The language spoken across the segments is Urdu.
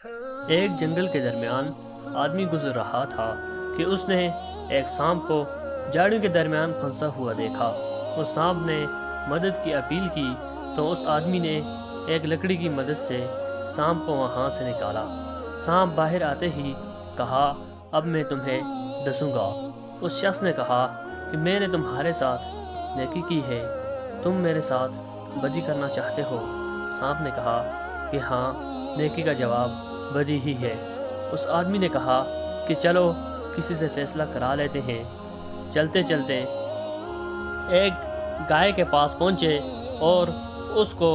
ایک جنگل کے درمیان آدمی گزر رہا تھا کہ اس نے ایک سانپ کو جھاڑیوں کے درمیان پھنسا ہوا دیکھا۔ اس سانپ نے مدد کی اپیل کی تو اس آدمی نے ایک لکڑی کی مدد سے سانپ کو وہاں سے نکالا۔ سانپ باہر آتے ہی کہا، اب میں تمہیں ڈسوں گا۔ اس شخص نے کہا کہ میں نے تمہارے ساتھ نیکی کی ہے، تم میرے ساتھ بدی کرنا چاہتے ہو؟ سانپ نے کہا کہ ہاں، نیکی کا جواب بدی ہی ہے۔ اس آدمی نے کہا کہ چلو کسی سے فیصلہ کرا لیتے ہیں۔ چلتے چلتے ایک گائے کے پاس پہنچے اور اس کو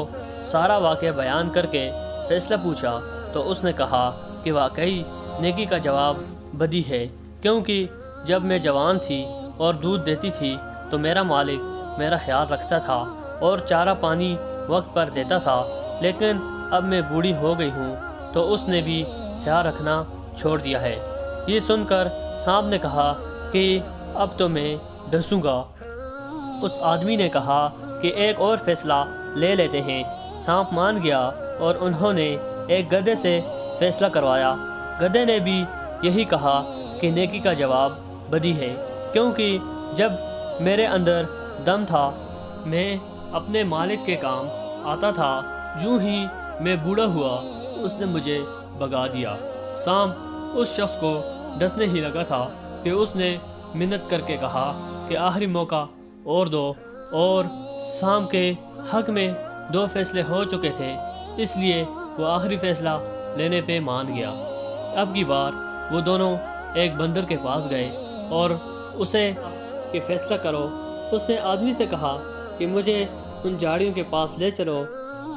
سارا واقعہ بیان کر کے فیصلہ پوچھا تو اس نے کہا کہ واقعی نیکی کا جواب بدی ہے، کیونکہ جب میں جوان تھی اور دودھ دیتی تھی تو میرا مالک میرا خیال رکھتا تھا اور چارہ پانی وقت پر دیتا تھا، لیکن اب میں بوڑھی ہو گئی ہوں تو اس نے بھی خیال رکھنا چھوڑ دیا ہے۔ یہ سن کر سانپ نے کہا کہ اب تو میں ڈسوں گا۔ اس آدمی نے کہا کہ ایک اور فیصلہ لے لیتے ہیں۔ سانپ مان گیا اور انہوں نے ایک گدھے سے فیصلہ کروایا۔ گدھے نے بھی یہی کہا کہ نیکی کا جواب بدی ہے، کیونکہ جب میرے اندر دم تھا میں اپنے مالک کے کام آتا تھا، جو ہی میں بوڑھا ہوا اس نے مجھے بھگا دیا۔ سانپ اس شخص کو ڈسنے ہی لگا تھا کہ اس نے منت کر کے کہا کہ آخری موقع اور دو، اور سانپ کے حق میں 2 فیصلے ہو چکے تھے، اس لیے وہ آخری فیصلہ لینے پہ مان گیا۔ اب کی بار وہ دونوں ایک بندر کے پاس گئے اور اسے کہ فیصلہ کرو۔ اس نے آدمی سے کہا کہ مجھے ان جھاڑیوں کے پاس لے چلو،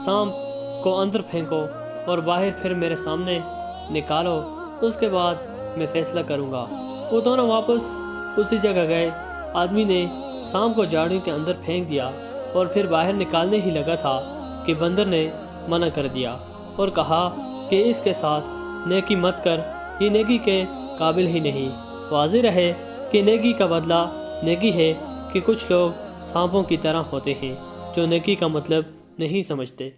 سانپ کو اندر پھینکو اور باہر پھر میرے سامنے نکالو، اس کے بعد میں فیصلہ کروں گا۔ وہ دونوں واپس اسی جگہ گئے۔ آدمی نے سانپ کو جھاڑیوں کے اندر پھینک دیا اور پھر باہر نکالنے ہی لگا تھا کہ بندر نے منع کر دیا اور کہا کہ اس کے ساتھ نیکی مت کر، یہ نیکی کے قابل ہی نہیں۔ واضح رہے کہ نیکی کا بدلہ نیکی ہے کہ کچھ لوگ سانپوں کی طرح ہوتے ہیں جو نیکی کا مطلب نہیں سمجھتے۔